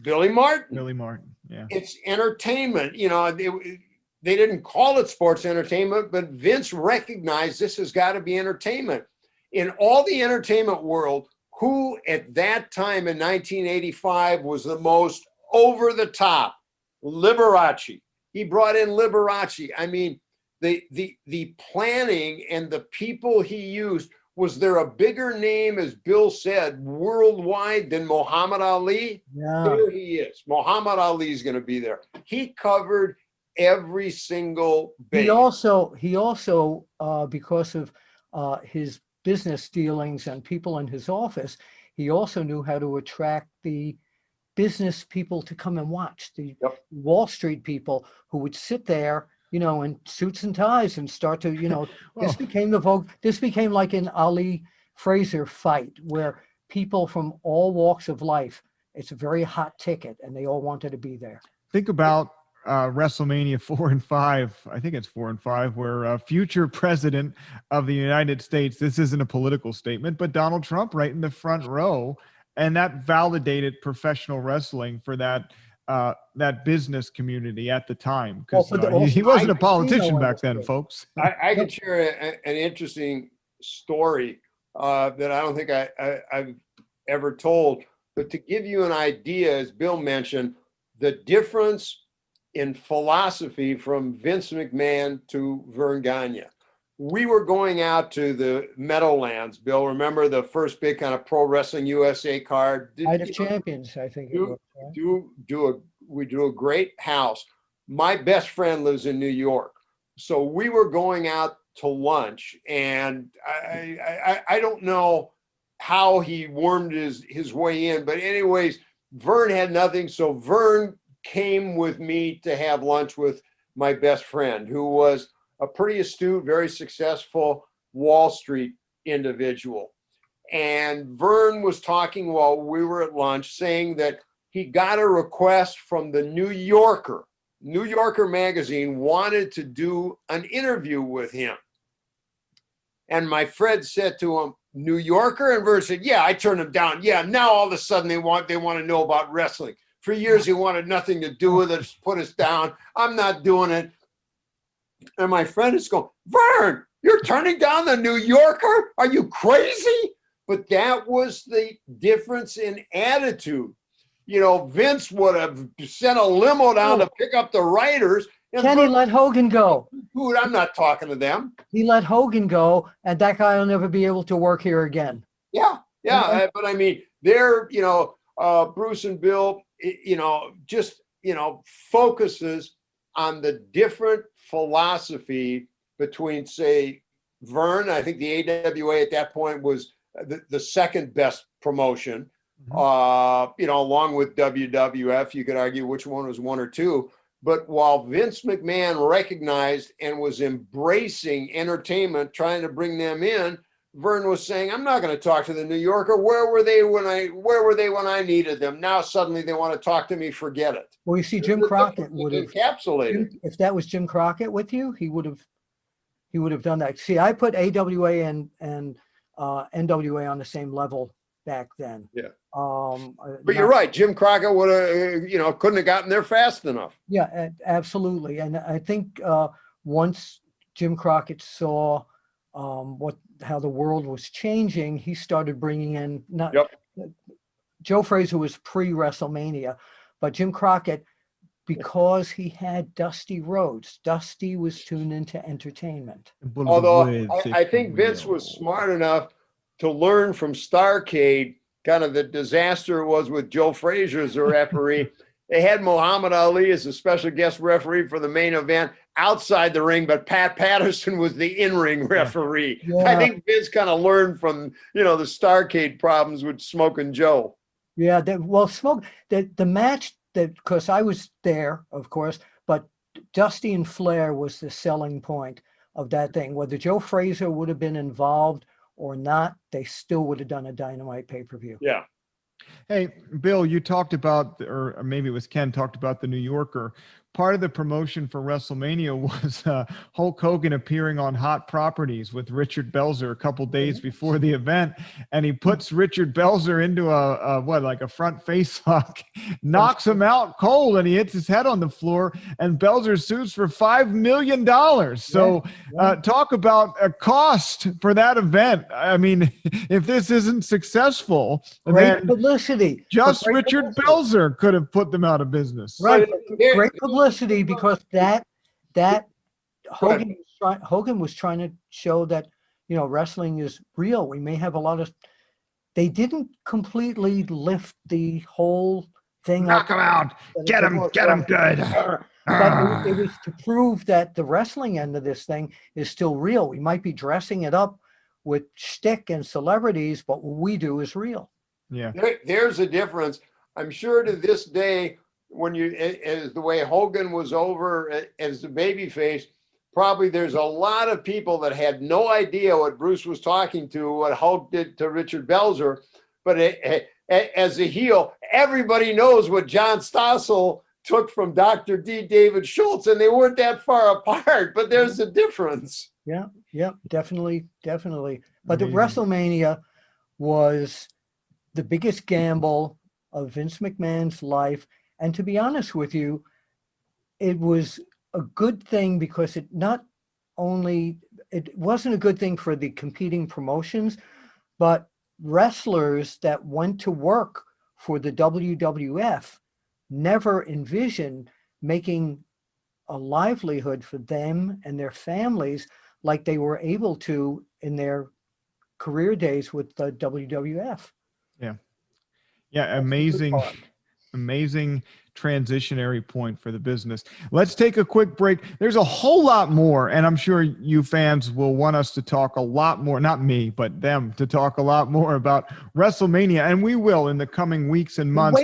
Billy Martin. Billy Martin, yeah. It's entertainment. You know, they didn't call it sports entertainment, but Vince recognized this has got to be entertainment. In all the entertainment world, who at that time in 1985 was the most over the top? Liberace. He brought in Liberace. I mean, the planning and the people he used. Was there a bigger name, as Bill said, worldwide than Muhammad Ali? Yeah. There he is. Muhammad Ali is going to be there. He covered every single base. He also because of his business dealings and people in his office, he also knew how to attract the business people to come and watch, the Wall Street people who would sit there, you know, in suits and ties and start to, you know, this became the Vogue. This became like an Ali Fraser fight where people from all walks of life, it's a very hot ticket and they all wanted to be there. Think about WrestleMania 4 and 5. I think it's 4 and 5, where future president of the United States, this isn't a political statement, but Donald Trump right in the front row. And that validated professional wrestling for that business community at the time, because he wasn't a politician back then, folks. I could share an interesting story that I don't think I've ever told, but to give you an idea, as Bill mentioned, the difference in philosophy from Vince McMahon to Vern Gagne. We were going out to the Meadowlands, Bill. Remember the first big kind of Pro Wrestling USA card? Night of Champions, I think. We do a great house. My best friend lives in New York. So we were going out to lunch, and I don't know how he wormed his way in, but anyways, Vern had nothing. So Vern came with me to have lunch with my best friend, who was a pretty astute, very successful Wall Street individual. And Vern was talking while we were at lunch, saying that he got a request from the New Yorker. New Yorker magazine wanted to do an interview with him. And my friend said to him, New Yorker? And Vern said, yeah, I turned him down. Yeah, now all of a sudden they want to know about wrestling. For years, he wanted nothing to do with it, just put us down. I'm not doing it. And my friend is going, Vern, you're turning down the New Yorker? Are you crazy? But that was the difference in attitude. You know, Vince would have sent a limo down to pick up the writers. Kenny let Hogan go. Dude, I'm not talking to them. He let Hogan go, and that guy will never be able to work here again. Yeah. But I mean, they're, you know, Bruce and Bill, you know, just, you know, focuses on the different philosophy between, say, Vern. I think the AWA at that point was the second best promotion, you know, along with WWF. You could argue which one was one or two. But while Vince McMahon recognized and was embracing entertainment, trying to bring them in, Vern was saying, I'm not going to talk to the New Yorker. Where were they when I needed them? Now suddenly they want to talk to me. Forget it. Well, you see, Jim Crockett would have encapsulated. If that was Jim Crockett with you, he would have done that. See, I put AWA and NWA on the same level back then. Yeah. But you're right. Jim Crockett would have, you know, couldn't have gotten there fast enough. Yeah, absolutely. And I think once Jim Crockett saw how the world was changing, he started bringing in Joe Frazier was pre-WrestleMania, but Jim Crockett, because he had Dusty Rhodes, Dusty was tuned into entertainment. Although I think Vince was smart enough to learn from Starrcade kind of the disaster it was with Joe Frazier as a referee, they had Muhammad Ali as a special guest referee for the main event outside the ring, but Pat Patterson was the in-ring referee. Yeah. I think Vince kind of learned from, the Starrcade problems with Smoking Joe. Yeah, the match because I was there, of course, but Dusty and Flair was the selling point of that thing. Whether Joe Frazier would have been involved or not, they still would have done a Dynamite pay-per-view. Yeah. Hey, Bill, you talked about, or maybe it was Ken, talked about the New Yorker. Part of the promotion for WrestleMania was Hulk Hogan appearing on Hot Properties with Richard Belzer a couple days before the event, and he puts Richard Belzer into a front face lock, knocks him out cold, and he hits his head on the floor, and Belzer sues for $5 million. So talk about a cost for that event. I mean, if this isn't successful, great publicity. Just Richard Belzer could have put them out of business. Right. Great publicity because that Hogan was trying to show that, wrestling is real. We may have a lot of, they didn't completely lift the whole thing Knock up. him out. Get him good. But it was to prove that the wrestling end of this thing is still real. We might be dressing it up with shtick and celebrities, but what we do is real. Yeah. There's a difference. I'm sure to this day, when as the way Hogan was over as the babyface, probably there's a lot of people that had no idea what Bruce was talking to, what Hulk did to Richard Belzer. But as a heel, everybody knows what John Stossel took from Dr. D. David Schultz, and they weren't that far apart, but there's a difference. Yeah, definitely. But the WrestleMania was the biggest gamble of Vince McMahon's life. And to be honest with you, it was a good thing because it wasn't a good thing for the competing promotions, but wrestlers that went to work for the WWF never envisioned making a livelihood for them and their families like they were able to in their career days with the WWF. Yeah, amazing transitionary point for the business. Let's take a quick break. There's a whole lot more, and I'm sure you fans will want us to talk a lot more, not me, but them to talk a lot more about WrestleMania, and we will in the coming weeks and months.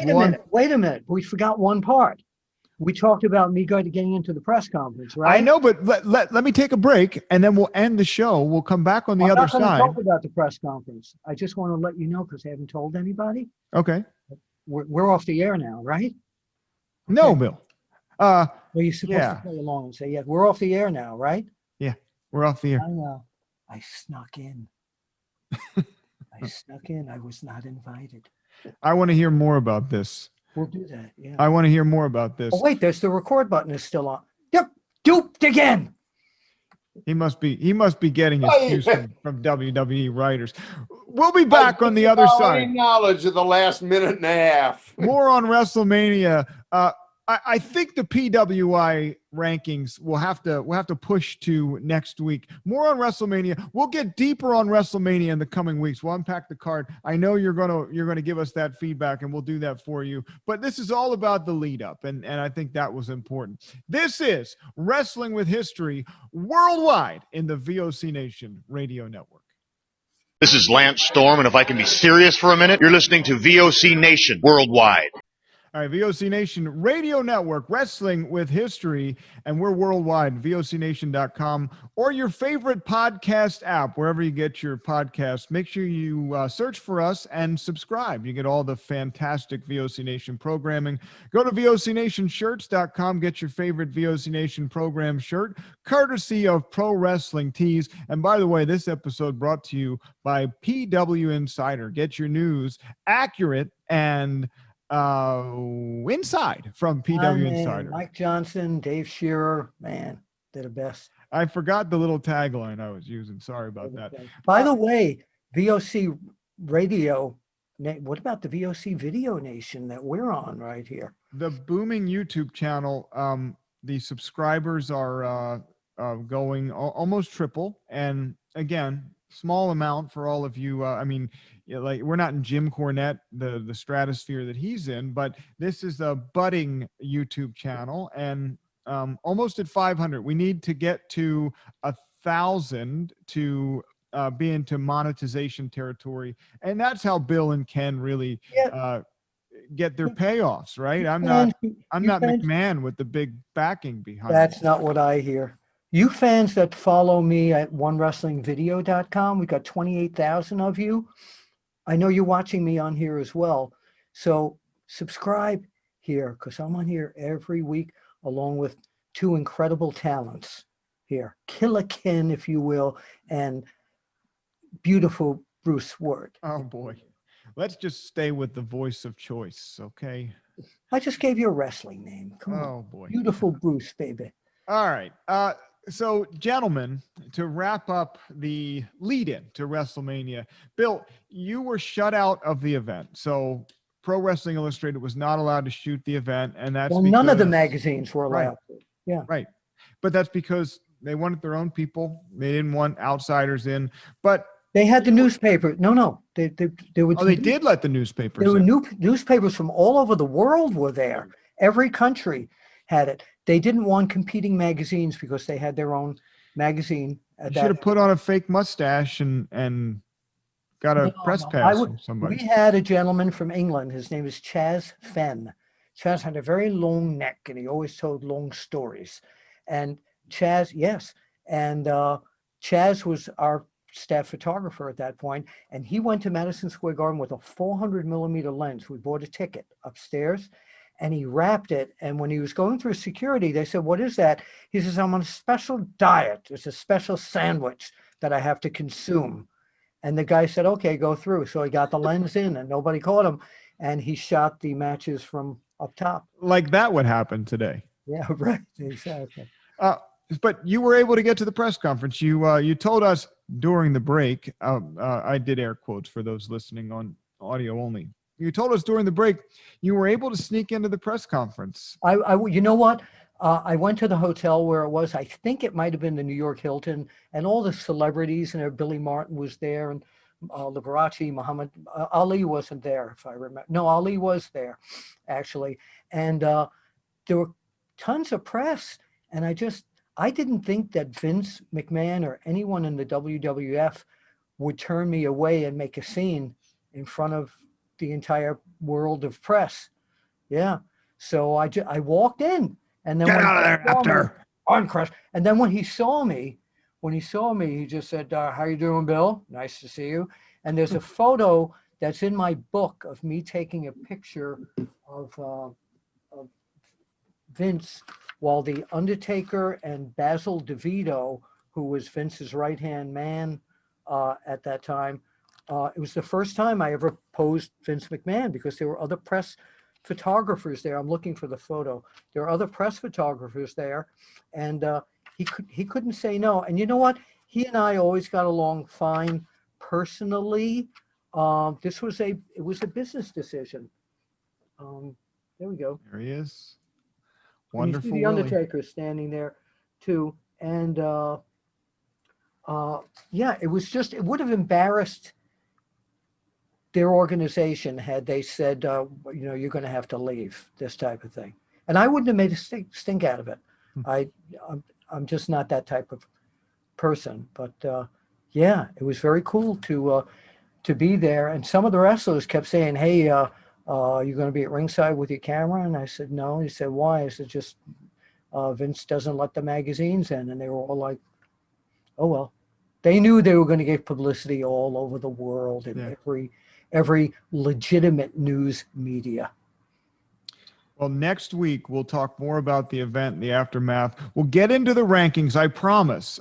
Wait a minute. We forgot one part. We talked about me getting into the press conference, right? I know, but let me take a break, and then we'll end the show. We'll come back on the other side. I'm not going to talk about the press conference. I just want to let you know because I haven't told anybody. Okay. We're off the air now, right? No, Bill. Well, you're supposed to play along and say, yeah, we're off the air now, right? Yeah, we're off the air. I know. I snuck in. I was not invited. I want to hear more about this. We'll do that, yeah. I want to hear more about this. Oh, wait, there's the record button is still on. Yep, duped again. He must be getting his cues from WWE writers. We'll be back on the other side. Knowledge of the last minute and a half. More on WrestleMania. I think the PWI rankings will have to push to next week. More on WrestleMania. We'll get deeper on WrestleMania in the coming weeks. We'll unpack the card. I know you're gonna give us that feedback, and we'll do that for you. But this is all about the lead up, and I think that was important. This is Wrestling with History worldwide in the VOC Nation Radio Network. This is Lance Storm, and if I can be serious for a minute, you're listening to VOC Nation worldwide. All right, VOC Nation Radio Network, Wrestling with History, and we're worldwide, vocnation.com, or your favorite podcast app, wherever you get your podcast. Make sure you search for us and subscribe. You get all the fantastic VOC Nation programming. Go to vocnationshirts.com, get your favorite VOC Nation program shirt, courtesy of Pro Wrestling Tees. And by the way, this episode brought to you by PW Insider. Get your news accurate and inside from PW Insider. Mike Johnson, Dave Shearer, man, they're the best. I forgot the little tagline I was using. Sorry about that. By the way, VOC Radio, what about the VOC Video Nation that we're on right here? The booming YouTube channel, the subscribers are going almost triple. And again, small amount for all of you. I mean, like we're not in Jim Cornette, the stratosphere that he's in, but this is a budding YouTube channel, and almost at 500. We need to get to 1,000 to be into monetization territory, and that's how Bill and Ken really get their payoffs, right? I'm not McMahon with the big backing behind. That's not what I hear. You fans that follow me at onewrestlingvideo.com, we got 28,000 of you. I know you're watching me on here as well. So subscribe here, because I'm on here every week along with two incredible talents here. Killer Ken, if you will, and beautiful Bruce Wirt. Oh boy. Let's just stay with the voice of choice, okay? I just gave you a wrestling name. Come on. Oh boy. Beautiful Bruce, baby. All right. So, gentlemen, to wrap up the lead-in to WrestleMania, Bill, you were shut out of the event. So, Pro Wrestling Illustrated was not allowed to shoot the event, and that's well, none of the magazines were allowed. Right. Yeah. Right. But that's because they wanted their own people. They didn't want outsiders in. But they had the newspaper. No. They were. Oh, they did let the newspapers. There were newspapers from all over the world were there. Every country had it. They didn't want competing magazines because they had their own magazine. You should have put on a fake mustache and got a press pass from somebody. We had a gentleman from England. His name is Chaz Fenn. Chaz had a very long neck, and he always told long stories. And Chaz, yes, and Chaz was our staff photographer at that point, and he went to Madison Square Garden with a 400 millimeter lens. We bought a ticket upstairs, and he wrapped it. And when he was going through security, they said, "What is that?" He says, "I'm on a special diet. It's a special sandwich that I have to consume." And the guy said, "Okay, go through." So he got the lens in, and nobody caught him. And he shot the matches from up top. Like that would happen today. Yeah, right. Exactly. But you were able to get to the press conference. You told us during the break. I did air quotes for those listening on audio only. You told us during the break you were able to sneak into the press conference. You know what? I went to the hotel where it was. I think it might have been the New York Hilton, and all the celebrities and there. Billy Martin was there, and Liberace, Muhammad Ali wasn't there, if I remember. No, Ali was there, actually, and there were tons of press, and I didn't think that Vince McMahon or anyone in the WWF would turn me away and make a scene in front of the entire world of press. Yeah. So I walked in, and then get out of there, Apter. And then when he saw me, he just said, "How you doing, Bill? Nice to see you." And there's a photo that's in my book of me taking a picture of Vince while the Undertaker and Basil DeVito, who was Vince's right-hand man at that time, it was the first time I ever posed Vince McMahon because there were other press photographers there. I'm looking for the photo. There are other press photographers there, and he couldn't say no. And you know what? He and I always got along fine personally. It was a business decision. There we go. There he is. Wonderful. You see the Undertaker standing there too, and yeah, it would have embarrassed their organization had they said, you're going to have to leave, this type of thing. And I wouldn't have made a stink out of it. I'm just not that type of person. But yeah, it was very cool to be there. And some of the wrestlers kept saying, "Hey, you're going to be at ringside with your camera?" And I said, "No." He said, "Why?" I said, "Just Vince doesn't let the magazines in." And they were all like, "Oh, well." They knew they were going to get publicity all over the world in every legitimate news media. Well, next week we'll talk more about the event and the aftermath. We'll get into the rankings. I promise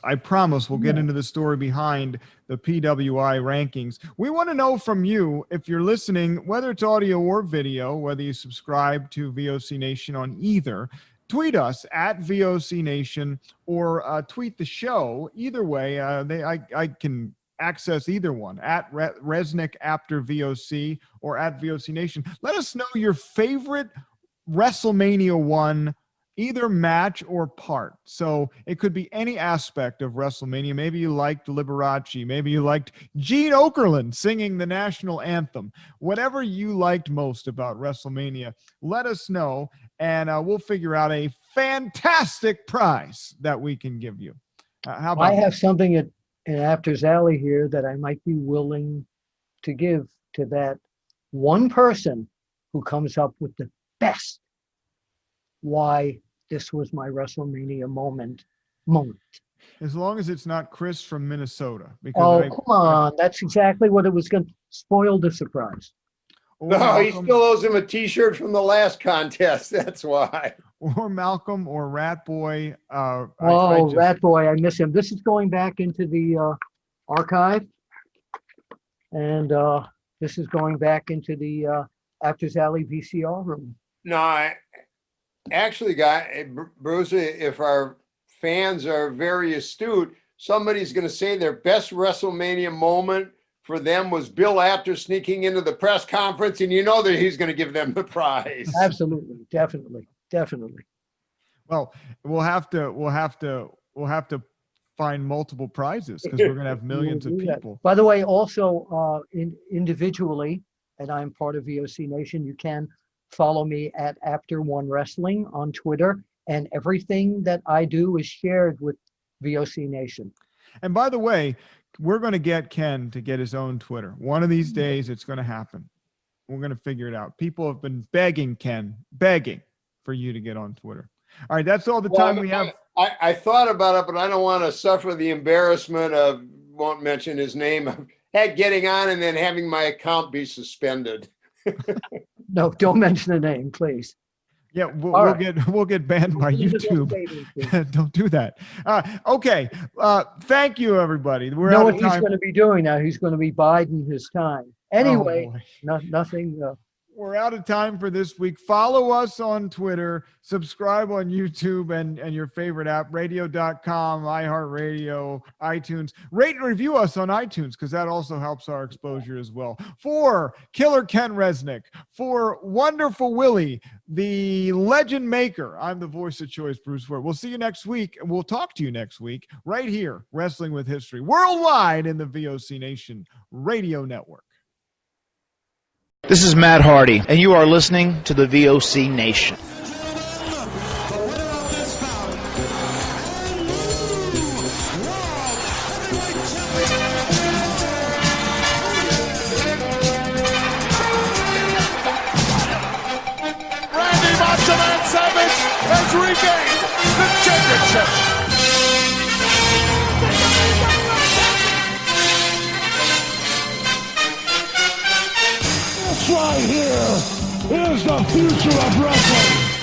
we'll get into the story behind the PWI rankings. We want to know from you, if you're listening, whether it's audio or video, whether you subscribe to VOC Nation on either. Tweet us at VOC Nation or tweet the show. Either way, I can access either one, at Resnick Apter VOC or at VOC Nation. Let us know your favorite WrestleMania I either match or part. So it could be any aspect of WrestleMania. Maybe you liked Liberace. Maybe you liked Gene Okerlund singing the national anthem. Whatever you liked most about WrestleMania, let us know, and we'll figure out a fantastic prize that we can give you. How about I have something in Apter's Alley here that I might be willing to give to that one person who comes up with the best why this was my WrestleMania moment. As long as it's not Chris from Minnesota. Because come on. That's exactly what it was going to spoil the surprise. No, he still owes him a T-shirt from the last contest. That's why. Or Malcolm or Rat Boy. Rat Boy, I miss him. This is going back into the archive. And this is going back into the Apter's Alley VCR room. No, actually, Bruce, if our fans are very astute, somebody's going to say their best WrestleMania moment for them was Bill Apter sneaking into the press conference, and you know that he's going to give them the prize. Absolutely, definitely. Well, we'll have to find multiple prizes because we're going to have millions of people. By the way, also individually, and I'm part of VOC Nation, you can follow me at Apter1 Wrestling on Twitter, and everything that I do is shared with VOC Nation. And by the way, we're going to get Ken to get his own Twitter. One of these days, it's going to happen. We're going to figure it out. People have been begging for you to get on Twitter. All right, that's all the time we have. I thought about it, but I don't want to suffer the embarrassment of, won't mention his name, of getting on and then having my account be suspended. No, don't mention the name, please. Yeah, we'll get banned by YouTube. Don't do that. Okay. Thank you, everybody. We're out of time. What he's going to be doing now? He's going to be biding his time. Anyway, nothing. We're out of time for this week. Follow us on Twitter, subscribe on YouTube and your favorite app, radio.com, iHeartRadio, iTunes. Rate and review us on iTunes because that also helps our exposure as well. For Killer Ken Resnick, for Wonderful Willie, the legend maker, I'm the voice of choice, Bruce Wirt. We'll see you next week. We'll talk to you next week right here, Wrestling with History, worldwide in the VOC Nation Radio Network. This is Matt Hardy, and you are listening to the VOC Nation. Randy Macho Man Savage has regained the championship. Right here is the future of wrestling.